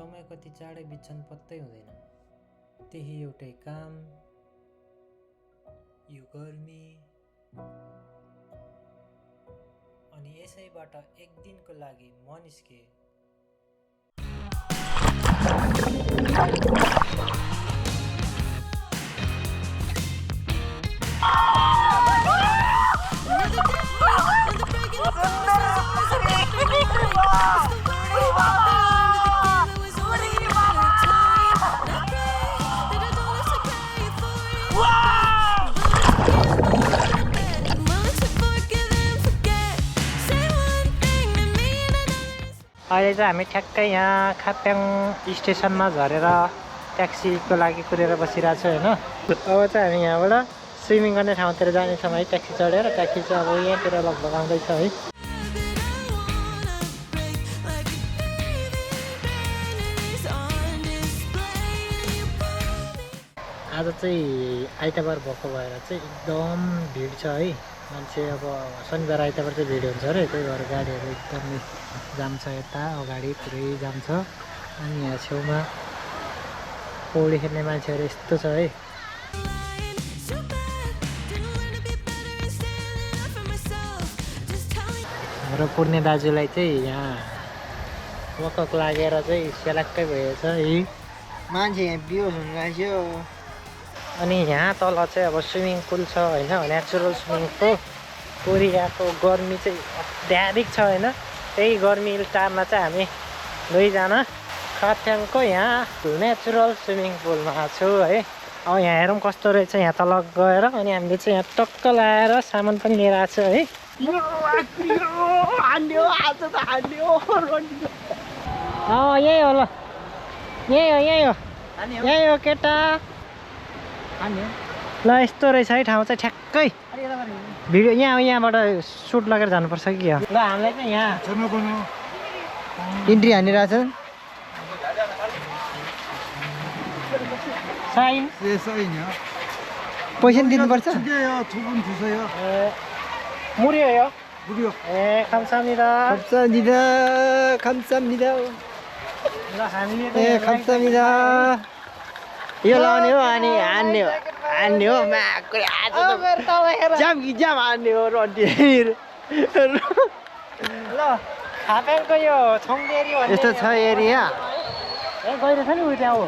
समय कति चाँडै बित्छन् पत्तै हुँदैन। त्यही एउटै काम, यो गर्मी, अनि यसैबाट एक दिनको लागि म निस्के। अहिले चाहिँ हामी ठ्याक्कै यहाँ खाप्याङ स्टेसनमा झरेर ट्याक्सीको लागि कुरेर बसिरहेको छु होइन। अब चाहिँ हामी यहाँबाट स्विमिङ गर्ने ठाउँतिर जानेछौँ है। ट्याक्सी चढेर ट्याक्सी चाहिँ अब यहाँतिर लगभग आउँदैछ है। आज चाहिँ आइतबार भएको भएर चाहिँ एकदम भिड छ है। मान्छे अब शनिबार आइतबार चाहिँ भिड हुन्छ अरे, त्यही भएर गाडीहरू एकदमै जाम छ। यता अगाडि पुरै जाम छ। अनि यहाँ छेउमा पौडी खेल्ने मान्छेहरू यस्तो छ है। हाम्रो पुर्ने दाजुलाई चाहिँ यहाँ वकक लागेर चाहिँ सेलाक्कै भएछ है। मान्छे यहाँ बिहोस हुनु लाग्यो। अनि यहाँ तल चाहिँ अब स्विमिङ पुल छ होइन, नेचुरल स्विमिङ पुल। कोरियाको गर्मी चाहिँ अत्याधिक छ होइन। त्यही गर्मी टाइममा चाहिँ हामी दुईजना खाप्याङको यहाँ नेचुरल स्विमिङ पुलमा छु है। अब यहाँ हेरौँ कस्तो रहेछ यहाँ तल गएर। अनि हामीले चाहिँ यहाँ टक्क लगाएर सामान पनि लिएर आएको छ है। यही हो ल, यही हो केटा। ल यस्तो रहेछ है ठाउँ चाहिँ ठ्याक्कै। भिडियो यहाँबाट सुट लगेर जानुपर्छ कि। ल हामीलाई चाहिँ यहाँ इन्ट्री हानिरहेछ। साइन पैसा दिनुपर्छ। मुर्यो यो ए 감사합니다. 감사합니다. ल हामीले 감사합니다. यो लाउने हो अनि हान्ने हो जाम कि जाम हान्ने हो रन्टी। ल खाप्याङको यो छोङदेरी भन्ने यस्तो छ एरिया। गइरहेछ नि उयो त्यहाँ हो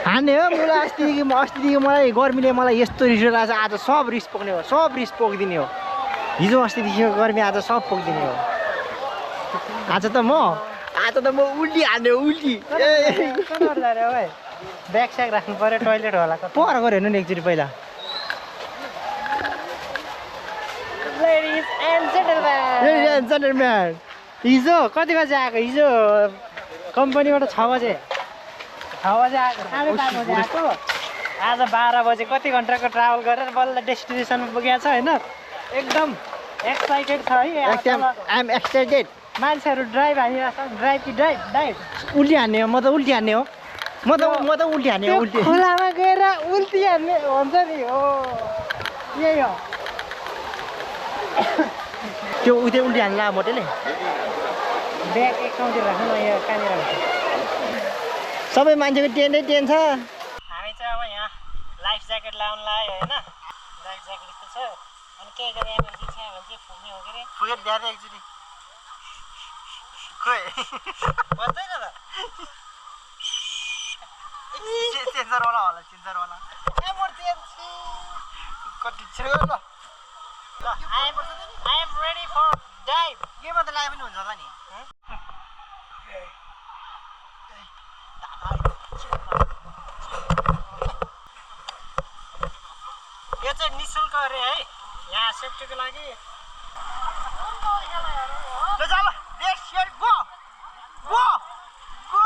हान्ने हो। मलाई अस्तिदेखि मलाई गर्मीले मलाई यस्तो रिस उठिरहेको छ। आज सब रिस पोक्ने हो, सब रिस पोकिदिने हो। हिजो अस्तिदेखिको गर्मी आज सब पोकिदिने हो। आज त म उल्टी हान्ने हो, उल्टी। ब्याग स्याग राख्नु पर्यो, टोइलेट होला पर गऱ्यो हेर्नु नि एकचोटि पहिला। Ladies and gentlemen, हिजो कति बजे आएको? हिजो कम्पनीबाट 6 बजे आएको, 5:30 बजे आएको। आज 12 बजे कति घन्टाको ट्राभल गरेर बल्ल डेस्टिनेसनमा पुगेको छ होइन। एकदम एक्साइटेड छ है। I am excited. मान्छेहरू ड्राइभ हानिरहेको छ। ड्राइभ कि ड्राइभ उल्टी हान्ने हो। म त उल्टी हान्ने हो। म त उल्टी हान्ने हो। उल्टी खोलामा गएर उल्टी हान्ने हुन्छ नि हो। यही हो त्यो उतै उल्टी हान्ला मोटेले। ब्याग एक ठाउँतिर राख्नु न, यो कहाँनिर हुन्छ। सबै मान्छेको टेन्टै टेन्ट छ। हामी चाहिँ अब यहाँ लाइफ ज्याकेट लाउनु लाग्यो होइन। लाइफ ज्याकेट यस्तो छ। अनि के गरे एनर्जी छ भने चाहिँ फुक्ने हो के अरे। फुकेर ध्यान एकचोटि खोइ बज्दैन त। सेन्सरवाला होला, सेन्सरवाला एमर्जेन्सी कति छिटो गर्नु ल। I am ready for dive. केमा त लाए पनि हुन्छ होला नि। यो चाहिँ निःशुल्क अरे है, यहाँ सेफ्टीको लागि। ल जा ल, let's set go go go.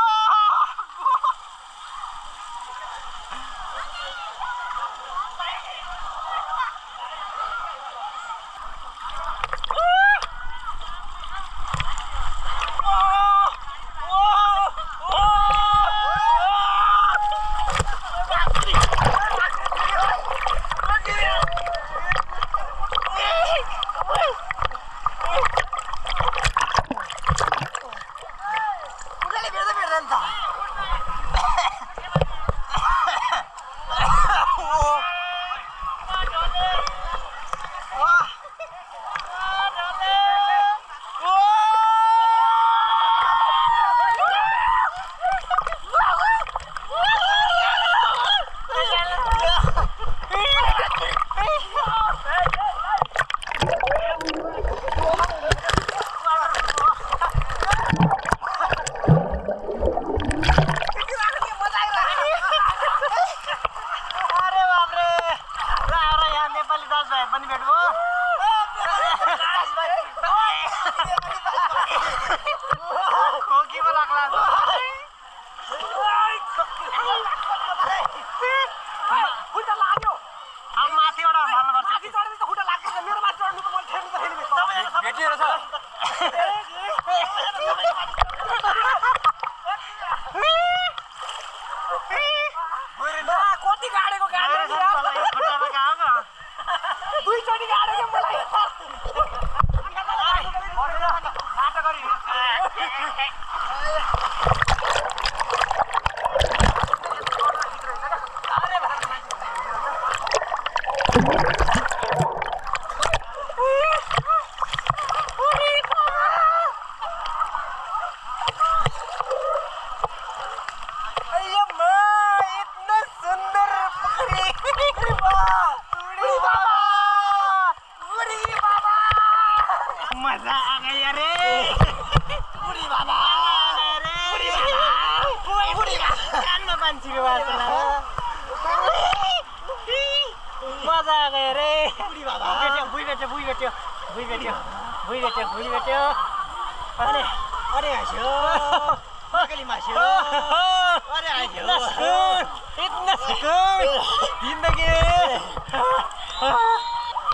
मजा आ गया रे बुढी बाबा बुढी बाबा कानमा मान्छेको वासना मजा आ गयो रे बुढी बाबा भुइँ भेट्यो अरे हाँस्यो मकली मास्यो अरे हाँस्यो इतना सुकून जिंदगी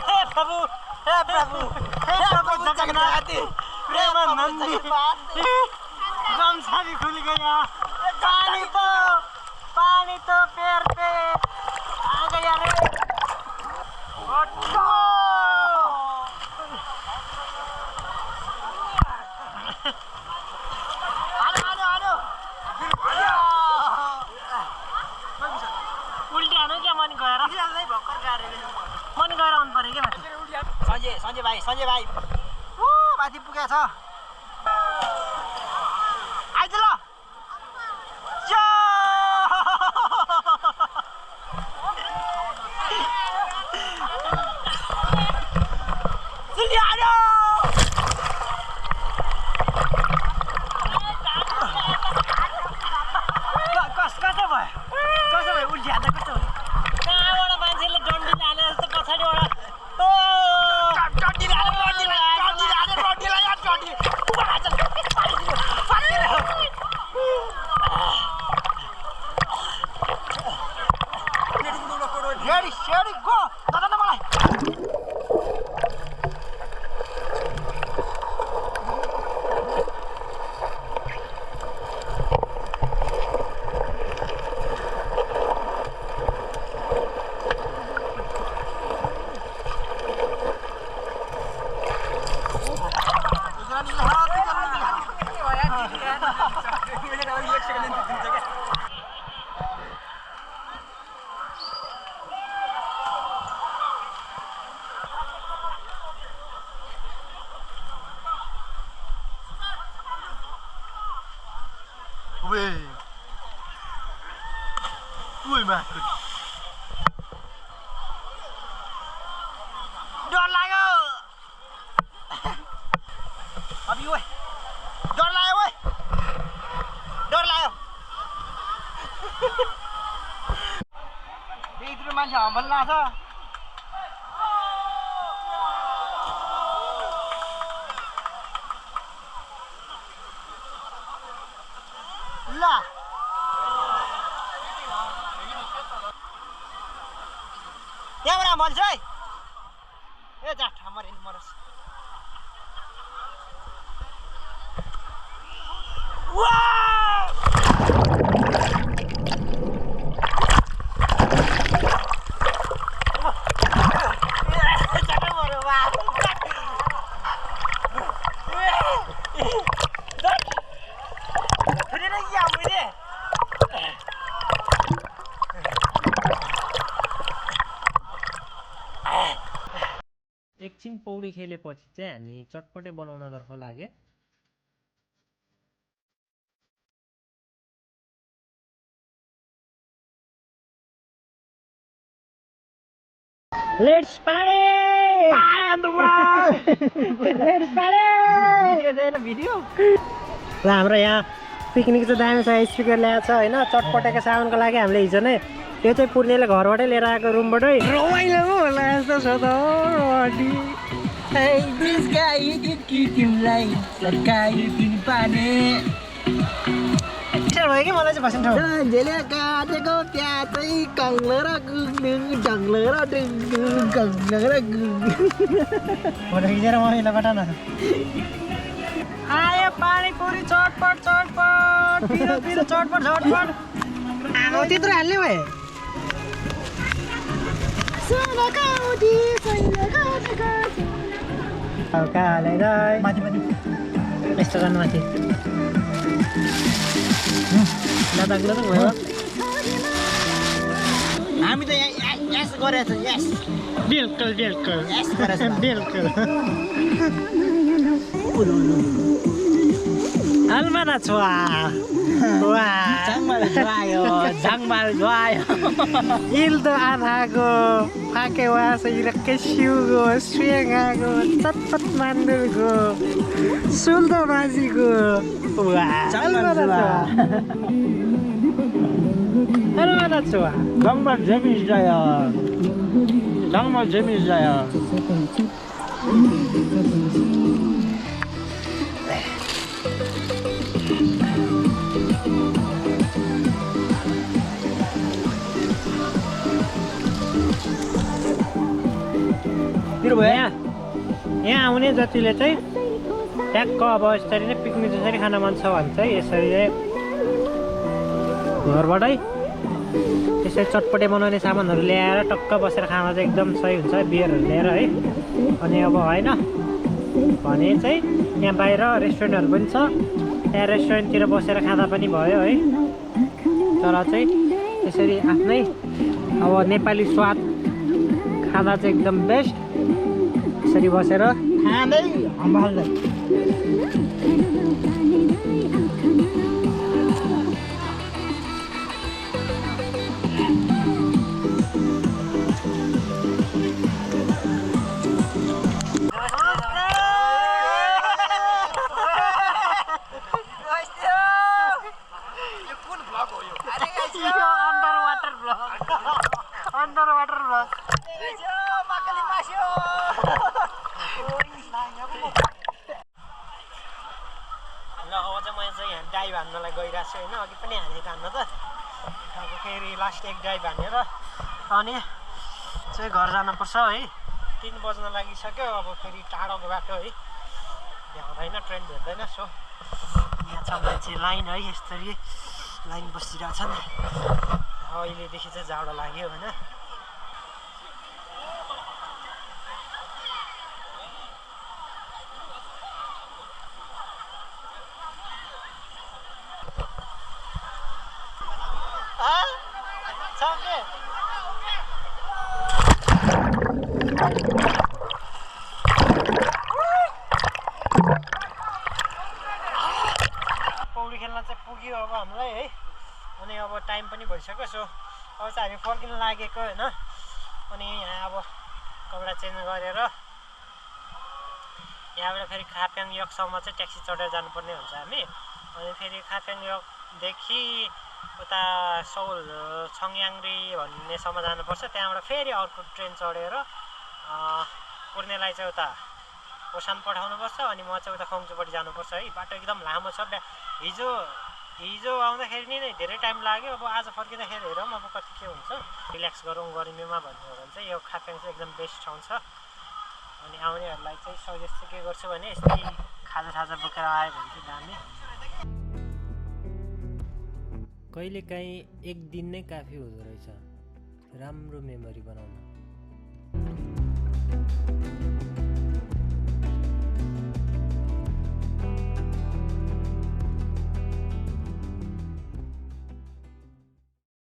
हे प्रभु जगन्नाथ प्रेमानंदी गमछा भी खुल गया पानी तो पैर पे आ गया रे उल्टी हानु क्या मन गएर मन गएर आउनु पर्यो क्या माथि सञ्जय भाइ माथि पुगेछ आइज ल कसो भयो उल्टी हान्दा कस्तो भयो कहाँबाट मान्छेले डन्डी हाले जस्तो पछाडिबाट Ready, go! Tata na malay! Ui mà đòn lại ơi Abi ơi đòn lại ơi đòn lại đi từ màn nhỏ vẫn là thôi là यहाँबाट मर्छ है ए जा मरे मरोस् एकछिन पौडी खेलेपछि चाहिँ हामी चटपटे बनाउनतर्फ लागे Let's party! on the road! Let's party! Video ल हाम्रो यहाँ पिकनिक चाहिँ दामी छ स्पिकर ल्याएको छ होइन चटपटेको सामानको लागि हामीले हिजो नै त्यो चाहिँ पूर्णियाले घरबाटै लिएर आएको रुमबाटै रमाइलो होला जस्तो छ त तिमीलाई पाने भयो कि मलाई चाहिँ भसिन ठाउँ झेले काटेको त्यहाँ चाहिँ कङ्लो र गुङ्गुङ डङ्लो र डुङ्गुङ कङ्लो र गुङ्गुङ फोटो खिचेर मैले बटाउन आयो पानीपुरी चटपट पिरो चटपट त्यत्रो हाल्ने भए माथि यस्तो गर्नु माथि लदाक भयो हामी त यस गरेछ यस बिल्कुल यस गरेछ बिल्कुल अलमाना छोआ Jangmal juayo. Ildo anago, pakai wasa irak kesyugo, suyengago, cepat mandulgo, suldo mazigo. Wah, almana choa. Jangmal jemis jaya. Jangmal jemis jaya. यहाँ आउने जतिले चाहिँ ट्याक्क अब यसरी नै पिकनिक जसरी खान मन छ भने चाहिँ यसरी चाहिँ घरबाटै त्यसरी चटपटे बनाउने सामानहरू ल्याएर टक्क बसेर खान चाहिँ एकदम सही हुन्छ बियरहरू ल्याएर है अनि अब होइन भने चाहिँ यहाँ बाहिर रेस्टुरेन्टहरू पनि छ त्यहाँ रेस्टुरेन्टतिर बसेर खाँदा पनि भयो है तर चाहिँ यसरी आफ्नै अब नेपाली स्वाद खाँदा चाहिँ एकदम बेस्ट यसरी बसेर खाँदै हम्बाल्दै डाइभ हान्नलाई गइरहेको छु होइन अघि पनि हानेको हान्न त अब फेरि लास्ट एक डाइभ हानेर अनि चाहिँ घर जानुपर्छ है 3 बज्न लागिसक्यो अब फेरि टाढोको बाटो है भ्याउँदैन ट्रेन भेट्दैन सो यहाँ छ मान्छे लाइन है यसरी लाइन बसिरहेछन् अहिलेदेखि चाहिँ जाडो लाग्यो होइन पौडी खेल्न चाहिँ पुग्यो अब हामीलाई है अनि अब टाइम पनि भइसक्यो सो अब चाहिँ हामी फर्किन लागेको होइन अनि यहाँ अब कपडा चेन्ज गरेर यहाँबाट फेरि खाप्याङ योकसम्म चाहिँ ट्याक्सी चढेर जानुपर्ने हुन्छ हामी अनि फेरि खाप्याङ योकदेखि उता सौल छङयाङ्री भन्नेसम्म जानुपर्छ त्यहाँबाट फेरि अर्को ट्रेन चढेर पुर्नेलाई चाहिँ उता ओसान पठाउनुपर्छ अनि म चाहिँ उता खङ्चुपट्टि जानुपर्छ है बाटो एकदम लामो छ हिजो आउँदाखेरि नै धेरै टाइम लाग्यो अब आज फर्किँदाखेरि हेरौँ अब कति के हुन्छ रिल्याक्स गरौँ गर्मीमा भन्नु हो भने चाहिँ यो खाप्याङ चाहिँ एकदम बेस्ट ठाउँ छ अनि आउनेहरूलाई चाहिँ सजेस्ट चाहिँ के गर्छु भने यस्तै खाजा बोकेर आयो भने चाहिँ दामी कहिलेकाहीँ एक दिन नै काफी हुँदो रहेछ राम्रो मेमोरी बनाउन